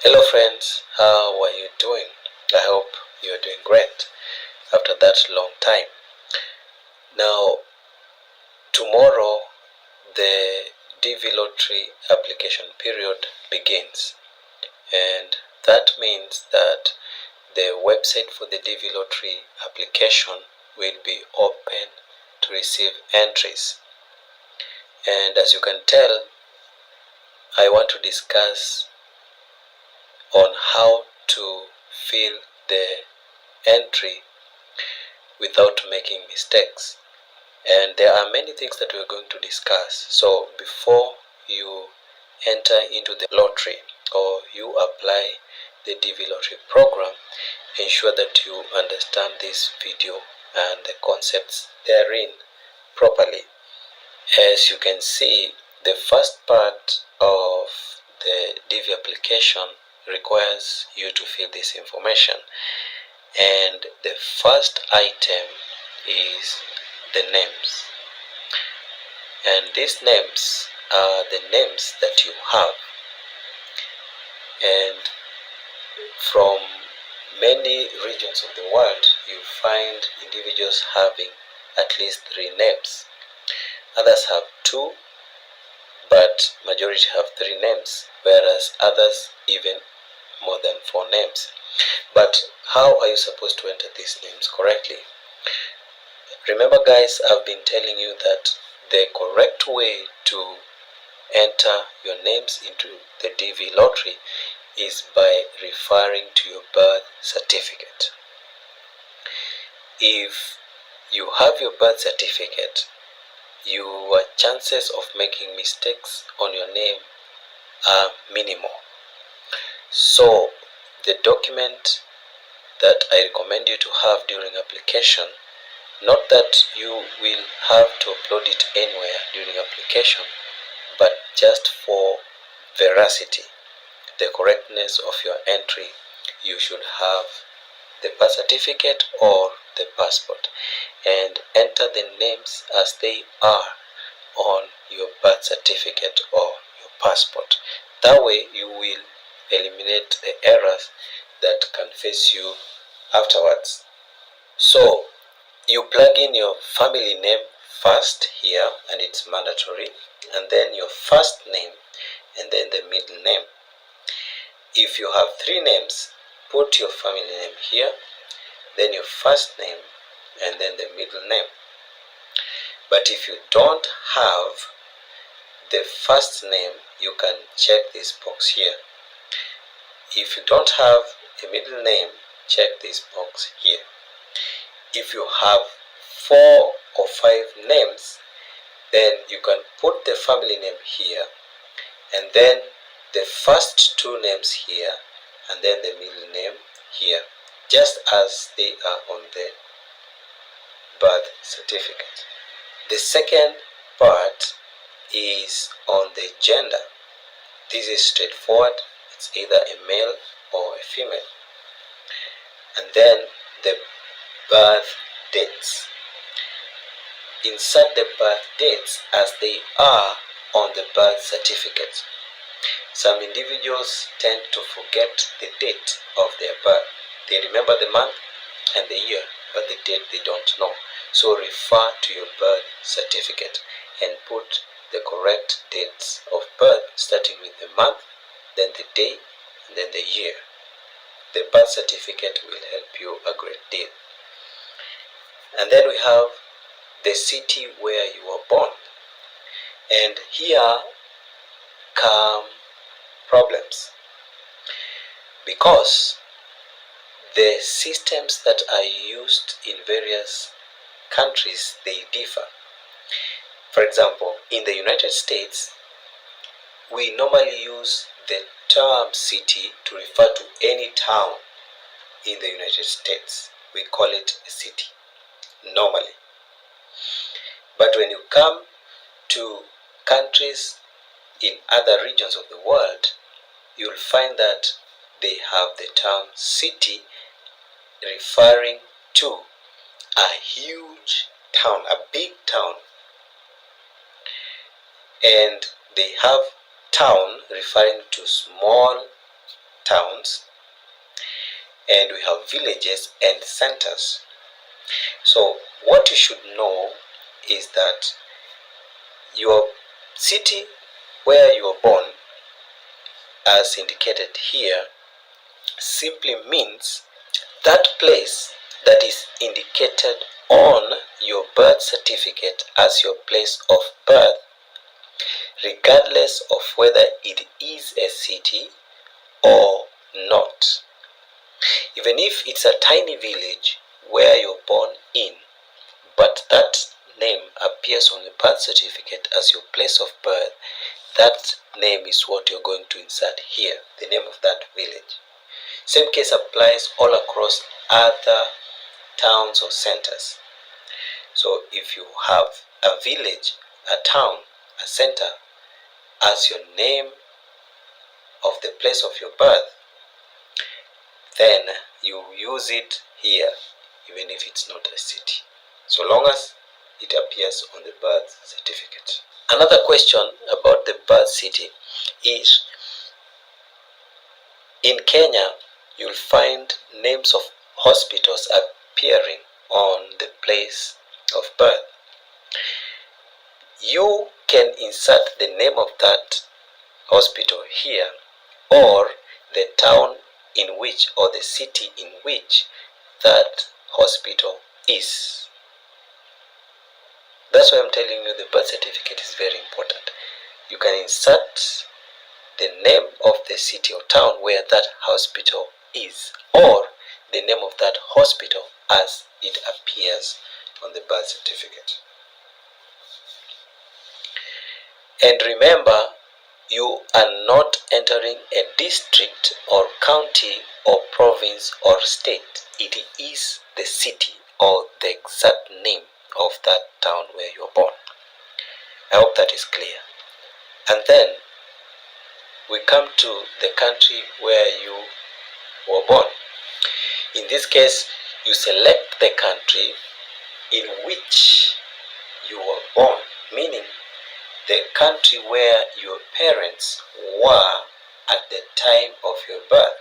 Hello friends, how are you doing? I hope you are doing great after that long time. Now, tomorrow the DV lottery application period begins, and that means that the website for the DV lottery application will be open to receive entries. And as you can tell, I want to discuss on how to fill the entry without making mistakes. And there are many things that we're going to discuss. So before you enter into the lottery or you apply the DV lottery program, ensure that you understand this video and the concepts therein properly. As you can see, the first part of the DV application requires you to fill this information, and the first item is the names, and these names are the names that you have. And from many regions of the world, you find individuals having at least 3 names. Others have 2, but majority have 3 names, whereas others even more than 4 names. But how are you supposed to enter these names correctly? Remember guys, I've been telling you that the correct way to enter your names into the DV lottery is by referring to your birth certificate. If you have your birth certificate, your chances of making mistakes on your name are minimal. So the document that I recommend you to have during application, not that you will have to upload it anywhere during application, but just for veracity, the correctness of your entry, you should have the birth certificate or the passport, and enter the names as they are on your birth certificate or your passport. That way you will eliminate the errors that can face you afterwards. So you plug in your family name first here, and it's mandatory, and then your first name, and then the middle name. If you have 3 names, put your family name here, then your first name, and then the middle name. But if you don't have the first name, you can check this box here. If you don't have a middle name, check this box here. If you have 4 or 5 names, then you can put the family name here, and then the first 2 names here, and then the middle name here, just as they are on the birth certificate. The second part is on the gender. This is straightforward. It's either a male or a female. And then the birth dates. Insert the birth dates as they are on the birth certificate. Some individuals tend to forget the date of their birth. They remember the month and the year, but the date they don't know. So refer to your birth certificate and put the correct dates of birth, starting with the month, then the day, and then the year. The birth certificate will help you a great deal. And then we have the city where you were born. And here come problems, because the systems that are used in various countries, they differ. For example, in the United States, we normally use the term city to refer to any town in the United States. We call it a city normally. But when you come to countries in other regions of the world, you'll find that they have the term city referring to a huge town, a big town, and they have town referring to small towns, and we have villages and centers. So what you should know is that your city where you were born, as indicated here, simply means that place that is indicated on your birth certificate as your place of birth, regardless of whether it is a city or not. Even if it's a tiny village where you're born in, but that name appears on the birth certificate as your place of birth, that name is what you're going to insert here, the name of that village. Same case applies all across other towns or centers. So if you have a village, a town, a center as your name of the place of your birth, then you use it here even if it's not a city, so long as it appears on the birth certificate. Another question about the birth city is, in Kenya you'll find names of hospitals appearing on the place of birth. You can insert the name of that hospital here, or the town in which, or the city in which that hospital is. That's why I'm telling you the birth certificate is very important. You can insert the name of the city or town where that hospital is, or the name of that hospital as it appears on the birth certificate. And remember, you are not entering a district or county or province or state. It is the city or the exact name of that town where you're born. I hope that is clear. And then we come to the country where you were born. In this case, you select the country in which you were born, meaning the country where your parents were at the time of your birth,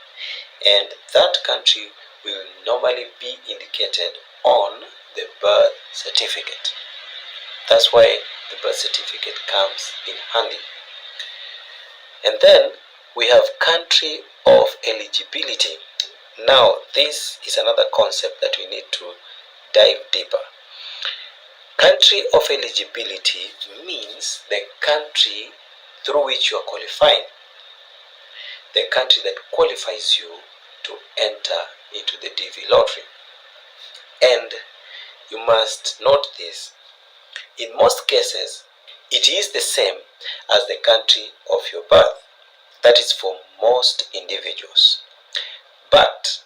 and that country will normally be indicated on the birth certificate. That's why the birth certificate comes in handy. And then we have country of eligibility. Now this is another concept that we need to dive deeper. Country of eligibility means the country through which you are qualifying, the country that qualifies you to enter into the DV lottery. And you must note this, in most cases it is the same as the country of your birth. That is for most individuals, but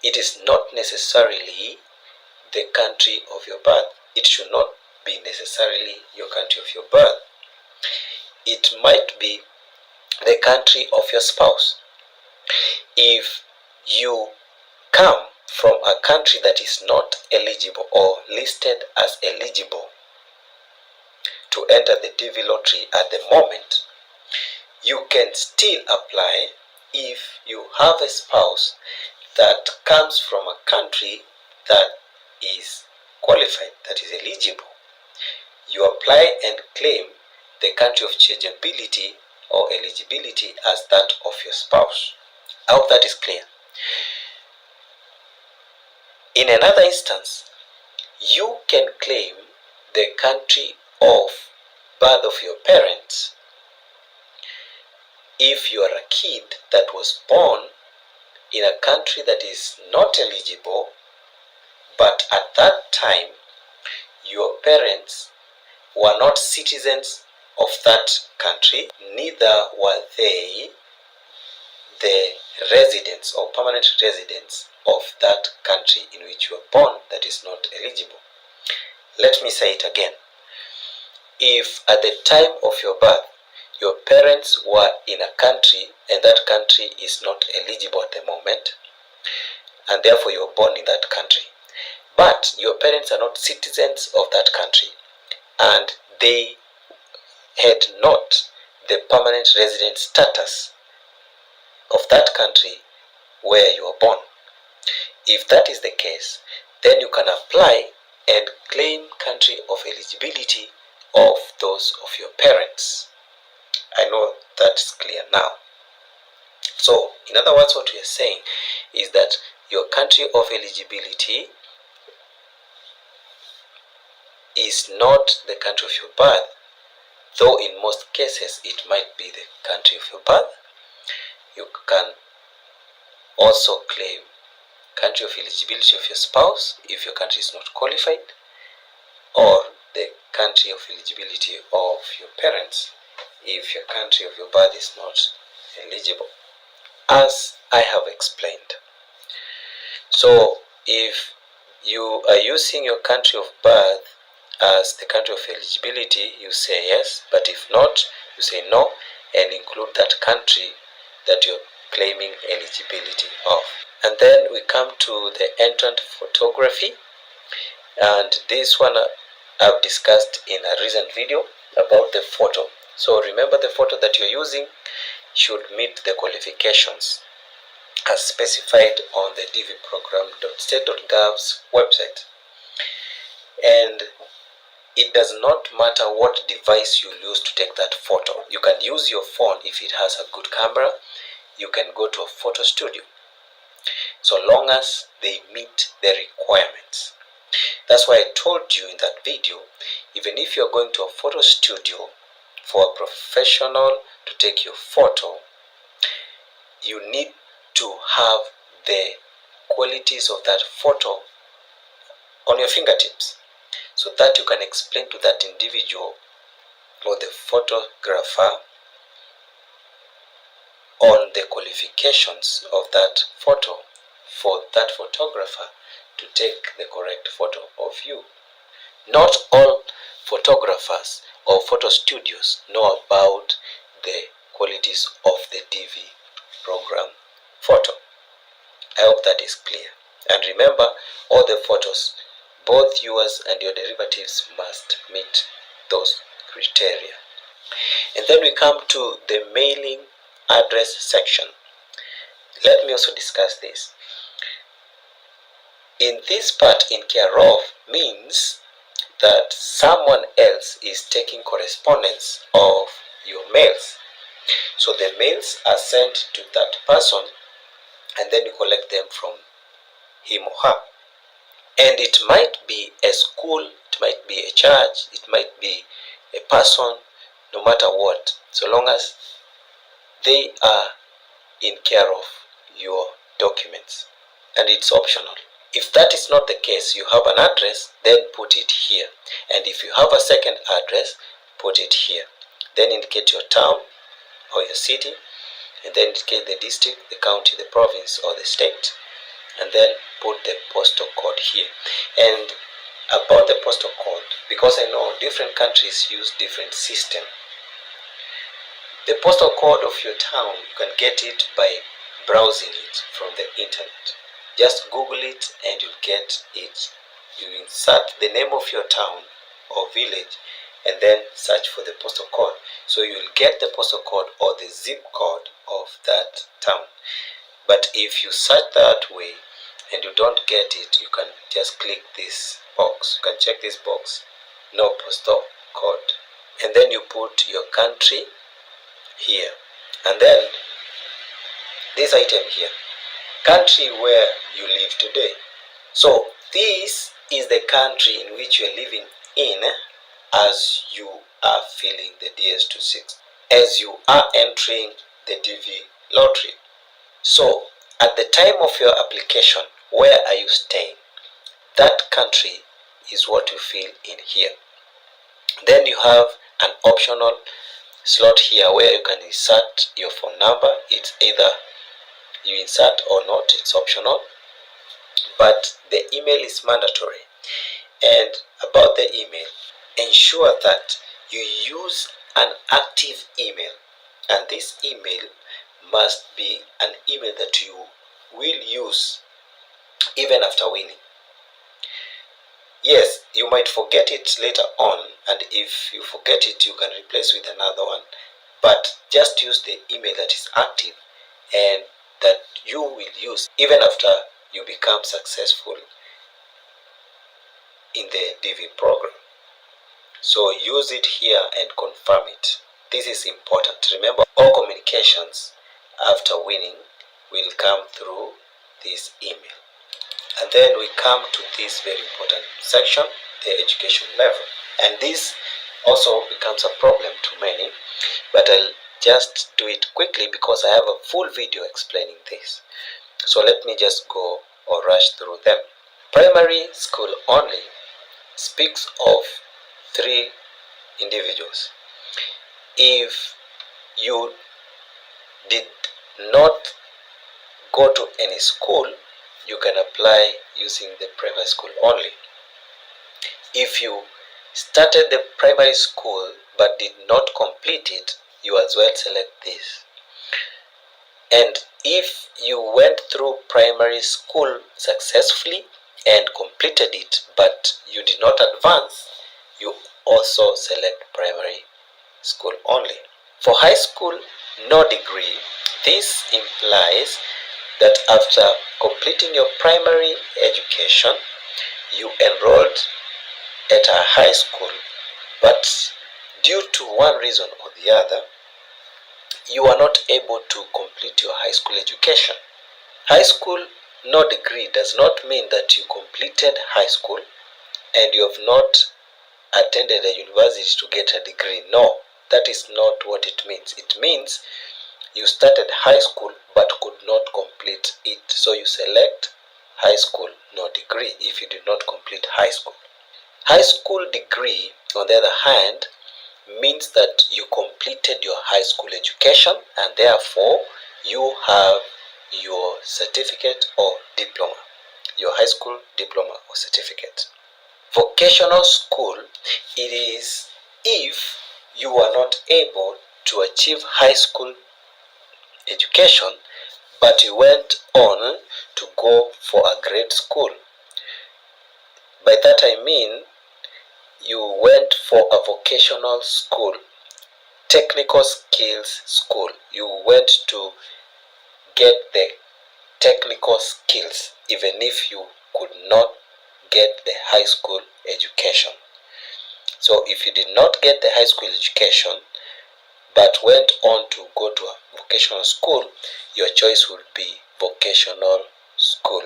it is not necessarily the country of your birth. It should not be necessarily your country of your birth. It might be the country of your spouse. If you come from a country that is not eligible or listed as eligible to enter the DV lottery at the moment, you can still apply if you have a spouse that comes from a country that is qualified, that is eligible. You apply and claim the country of chargeability or eligibility as that of your spouse. I hope that is clear. In another instance, you can claim the country of birth of your parents if you are a kid that was born in a country that is not eligible, but at that time your parents were not citizens of that country, neither were they the residents or permanent residents of that country in which you were born that is not eligible. Let me say it again. If at the time of your birth your parents were in a country and that country is not eligible at the moment, and therefore you were born in that country, but your parents are not citizens of that country and they had not the permanent resident status of of that country where you were born. If that is the case, then you can apply and claim country of eligibility of those of your parents. I know that's clear now. So, in other words, what we are saying is that your country of eligibility is not the country of your birth, though in most cases it might be the country of your birth. You can also claim country of eligibility of your spouse if your country is not qualified, or the country of eligibility of your parents if your country of your birth is not eligible, as I have explained. So if you are using your country of birth as the country of eligibility, you say yes, but if not, you say no and include that country that you're claiming eligibility of. And then we come to the entrant photography, and this one I've discussed in a recent video about the photo. So remember, the photo that you're using should meet the qualifications as specified on the dvprogram.state.gov's website. And it does not matter what device you use to take that photo. You can use your phone if it has a good camera. You can go to a photo studio, so long as they meet the requirements. That's why I told you in that video, even if you're going to a photo studio for a professional to take your photo, you need to have the qualities of that photo on your fingertips, so that you can explain to that individual or the photographer on the qualifications of that photo for that photographer to take the correct photo of you. Not all photographers or photo studios know about the qualities of the DV program photo. I hope that is clear. And remember, all the photos, both yours and your derivatives, must meet those criteria. And then we come to the mailing address section. Let me also discuss this. In this part, in care of means that someone else is taking correspondence of your mails. So the mails are sent to that person, and then you collect them from him or her. And it might be a school, it might be a church, it might be a person, no matter what, so long as they are in care of your documents, and it's optional. If that is not the case, you have an address, then put it here. And if you have a second address, put it here. Then indicate your town or your city, and then indicate the district, the county, the province, or the state, and then put the postal code here. And about the postal code, because I know different countries use different system, the postal code of your town, you can get it by browsing it from the internet. Just Google it and you'll get it. You insert the name of your town or village and then search for the postal code. So you'll get the postal code or the zip code of that town. But if you search that way and you don't get it, you can just click this box. You can check this box, no postal code. And then you put your country here. And then this item here, country where you live today. So this is the country in which you are living in as you are filling the DS26, as you are entering the DV lottery. So at the time of your application, where are you staying? That country is what you fill in here. Then you have an optional slot here where you can insert your phone number. It's either you insert or not, it's optional, but the email is mandatory. And about the email, ensure that you use an active email, and this email must be an email that you will use even after winning. Yes, you might forget it later on, and if you forget it, you can replace with another one, but just use the email that is active and that you will use even after you become successful in the DV program. So use it here and confirm it. This is important. Remember, all communications after winning will come through this email. And then we come to this very important section, the education level. And this also becomes a problem to many, but I'll just do it quickly because I have a full video explaining this. So let me just go or rush through them. Primary school only speaks of 3 individuals. If you did not go to any school, you can apply using the primary school only. If you started the primary school but did not complete it, you as well select this. And if you went through primary school successfully and completed it but you did not advance, you also select primary school only. For high school, no degree. This implies that after completing your primary education, you enrolled at a high school, but due to one reason or the other, you are not able to complete your high school education. High school, no degree does not mean that you completed high school and you have not attended a university to get a degree. No, that is not what it means. It means you started high school but could not complete it. So you select high school, no degree, if you did not complete high school. High school degree, on the other hand, means that you completed your high school education and therefore you have your certificate or diploma, your high school diploma or certificate. Vocational school, it is if you are not able to achieve high school education but you went on to go for a grade school. By that I mean you went for a vocational school, technical skills school. You went to get the technical skills even if you could not get the high school education. So if you did not get the high school education but went on to go to a vocational school, your choice would be vocational school.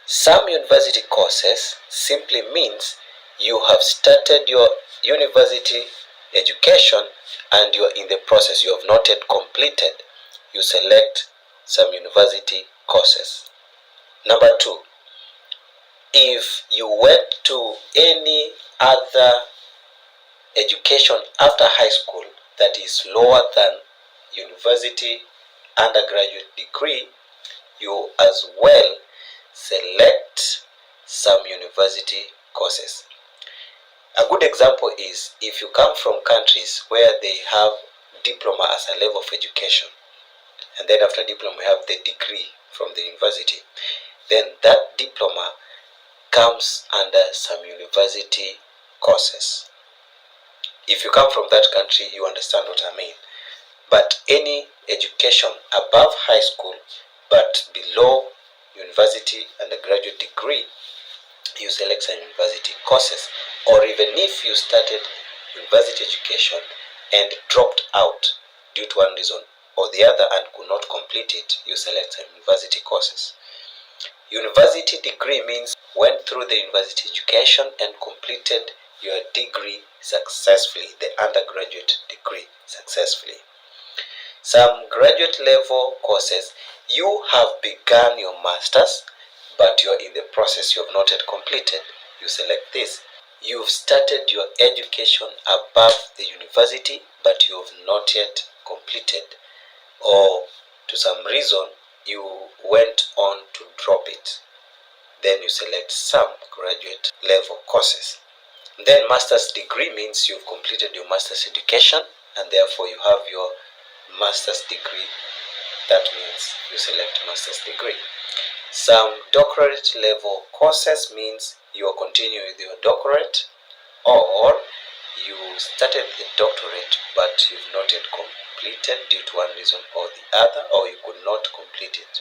Some university courses simply means you have started your university education and you are in the process, you have not yet completed. You select some university courses. Number 2, if you went to any other education after high school that is lower than university undergraduate degree, you as well select some university courses. A good example is if you come from countries where they have diploma as a level of education, and then after diploma you have the degree from the university, then that diploma comes under some university courses. If you come from that country, you understand what I mean. But any education above high school but below university and a graduate degree, you select some university courses. Or even if you started university education and dropped out due to one reason or the other and could not complete it, you select some university courses. University degree means went through the university education and completed your degree successfully, the undergraduate degree successfully. Some graduate level courses, you have begun your master's but you are in the process, you have not yet completed. You select this. You've started your education above the university but you have not yet completed, or to some reason you went on to drop it. Then you select some graduate level courses. Then master's degree means you've completed your master's education and therefore you have your master's degree. That means you select master's degree. Some doctorate level courses means you are continuing with your doctorate, or you started the doctorate but you've not yet completed due to one reason or the other, or you could not complete it,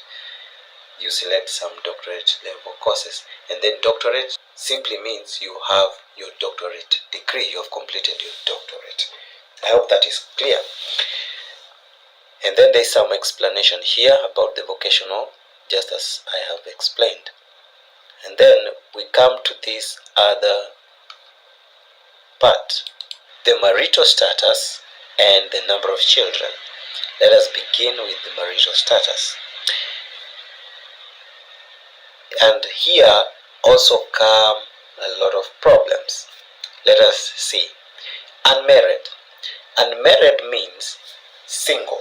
you select some doctorate level courses. And then doctorate simply means you have your doctorate degree, you have completed your doctorate. I hope that is clear. And then there's some explanation here about the vocational, just as I have explained. And then we come to this other part, the marital status and the number of children. Let us begin with the marital status. And here also come a lot of problems. Let us see. Unmarried. Unmarried means single.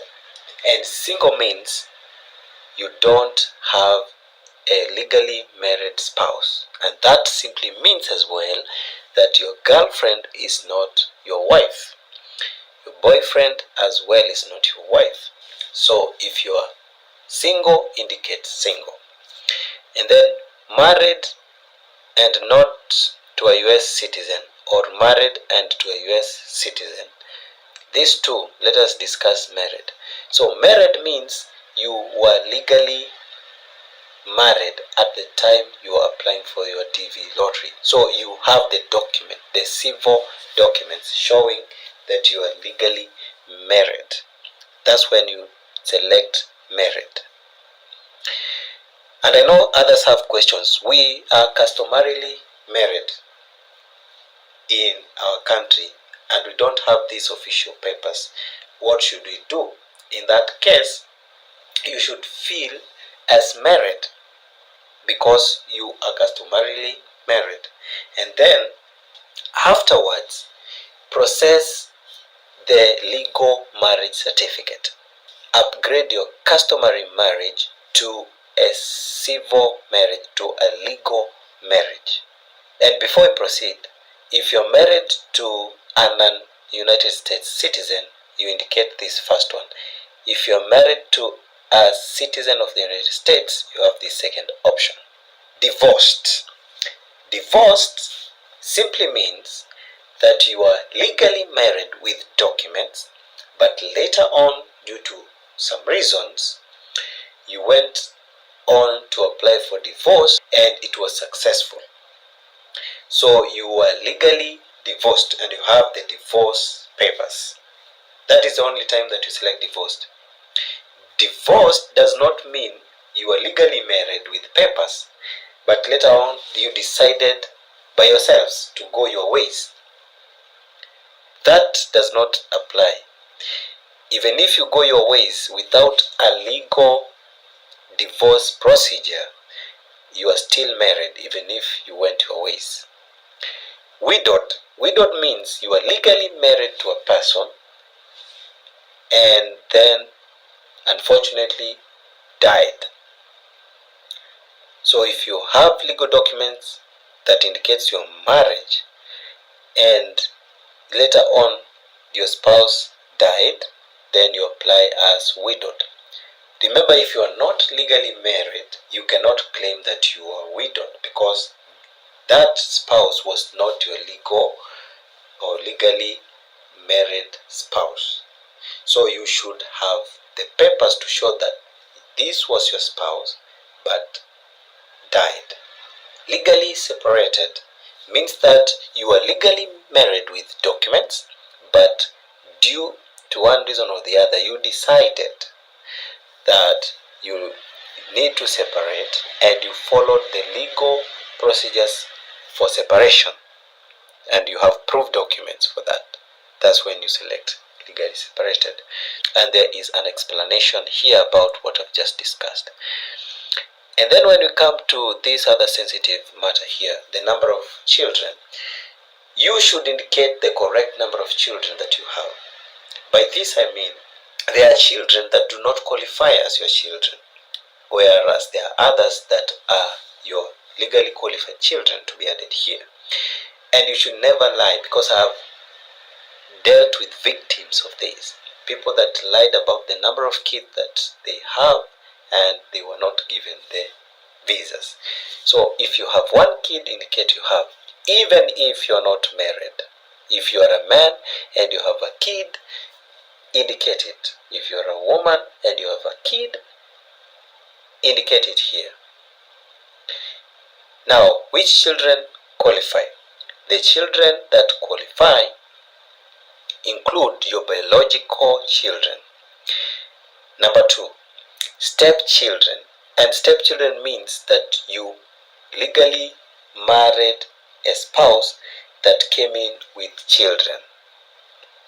And single means you don't have a legally married spouse. And that simply means as well that your girlfriend is not your wife. Your boyfriend as well is not your wife. So if you are single, indicate single. And then married and not to a US citizen, or married and to a US citizen. These two, let us discuss married. So married means you were legally married at the time you are applying for your DV lottery. So you have the document, the civil documents showing that you are legally married. That's when you select married. And I know others have questions. We are customarily married in our country and we don't have these official papers. What should we do? In that case, you should feel as married because you are customarily married. And then afterwards, process the legal marriage certificate. Upgrade your customary marriage to a civil marriage, to a legal marriage. And before we proceed, if you're married to an United States citizen, you indicate this first one. If you're married to a citizen of the United States, you have the second option. Divorced. Divorced simply means that you are legally married with documents, but later on, due to some reasons, you went on to apply for divorce and it was successful. So you are legally divorced and you have the divorce papers. That is the only time that you select divorced. Divorced does not mean you are legally married with papers, but later on you decided by yourselves to go your ways. That does not apply. Even if you go your ways without a legal divorce procedure, you are still married even if you went your ways. Widowed. Widowed means you are legally married to a person and then unfortunately died. So if you have legal documents that indicates your marriage and later on your spouse died, then you apply as widowed. Remember, if you are not legally married, you cannot claim that you are widowed because that spouse was not your legal or legally married spouse. So you should have the papers to show that this was your spouse but died. Legally separated means that you are legally married with documents, but due to one reason or the other, you decided that you need to separate and you followed the legal procedures for separation and you have proof documents for that. That's when you select legally separated. And there is an explanation here about what I've just discussed. And then when we come to this other sensitive matter here, the number of children, you should indicate the correct number of children that you have. By this I mean, there are children that do not qualify as your children, whereas there are others that are your legally qualified children to be added here. And you should never lie, because I have dealt with victims of this. People that lied about the number of kids that they have and they were not given the visas. So if you have one kid, indicate you have. Even if you're not married, if you are a man and you have a kid, indicate it. If you're a woman and you have a kid, indicate it here. Now, which children qualify? The children that qualify include your biological children. Number 2, stepchildren. And stepchildren means that you legally married a spouse that came in with children.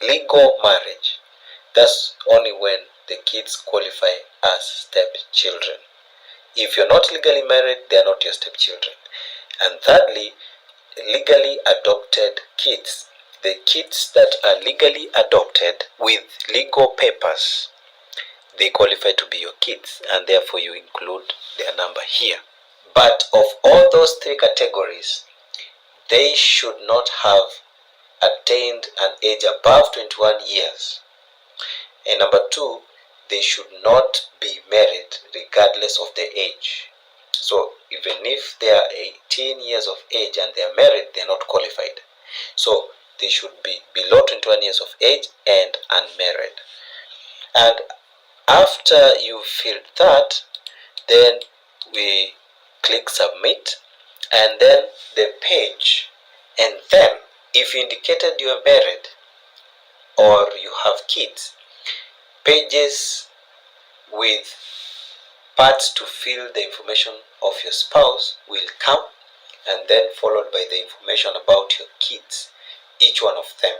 Legal marriage. That's only when the kids qualify as stepchildren. If you're not legally married, they are not your stepchildren. And thirdly, legally adopted kids. The kids that are legally adopted with legal papers, they qualify to be your kids, and therefore you include their number here. But of all those 3 categories, they should not have attained an age above 21 years. And number 2, they should not be married regardless of their age. So even if they are 18 years of age and they are married, they are not qualified. So they should be below 21 years of age and unmarried. And after you filled that, then we click submit, and then the page. And then if you indicated you are married or you have kids, pages with parts to fill the information of your spouse will come, and then followed by the information about your kids, each one of them.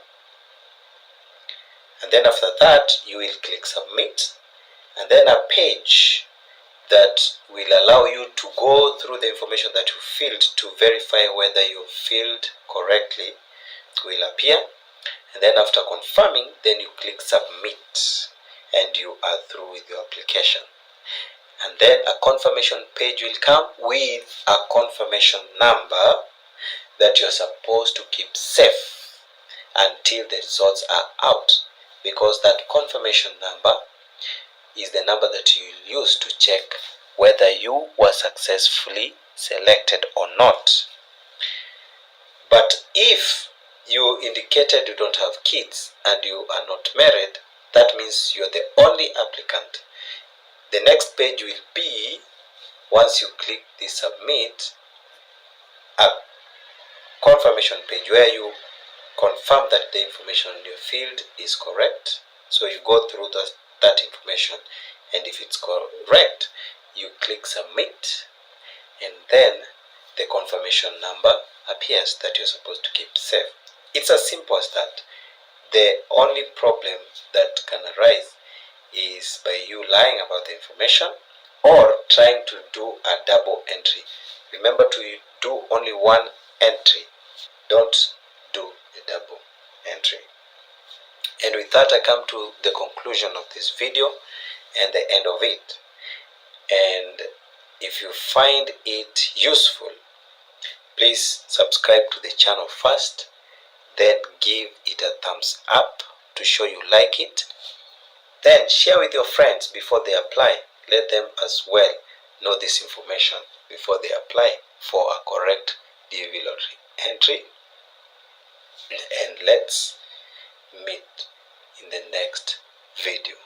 And then after that, you will click submit, and then a page that will allow you to go through the information that you filled to verify whether you filled correctly will appear. And then after confirming, then you click submit, and you are through with your application. And then a confirmation page will come with a confirmation number that you're supposed to keep safe until the results are out, because that confirmation number is the number that you will use to check whether you were successfully selected or not. But if you indicated you don't have kids and you are not married, that means you're the only applicant. The next page will be, once you click the submit, a confirmation page where you confirm that the information in your field is correct. So you go through that information, and if it's correct, you click submit, and then the confirmation number appears that you're supposed to keep safe. It's as simple as that. The only problem that can arise is by you lying about the information or trying to do a double entry. Remember to do only one entry. Don't do a double entry. And with that, I come to the conclusion of this video and the end of it. And if you find it useful, please subscribe to the channel first, then give it a thumbs up to show you like it. Then share with your friends before they apply. Let them as well know this information before they apply for a correct DAV lottery entry. And let's meet in the next video.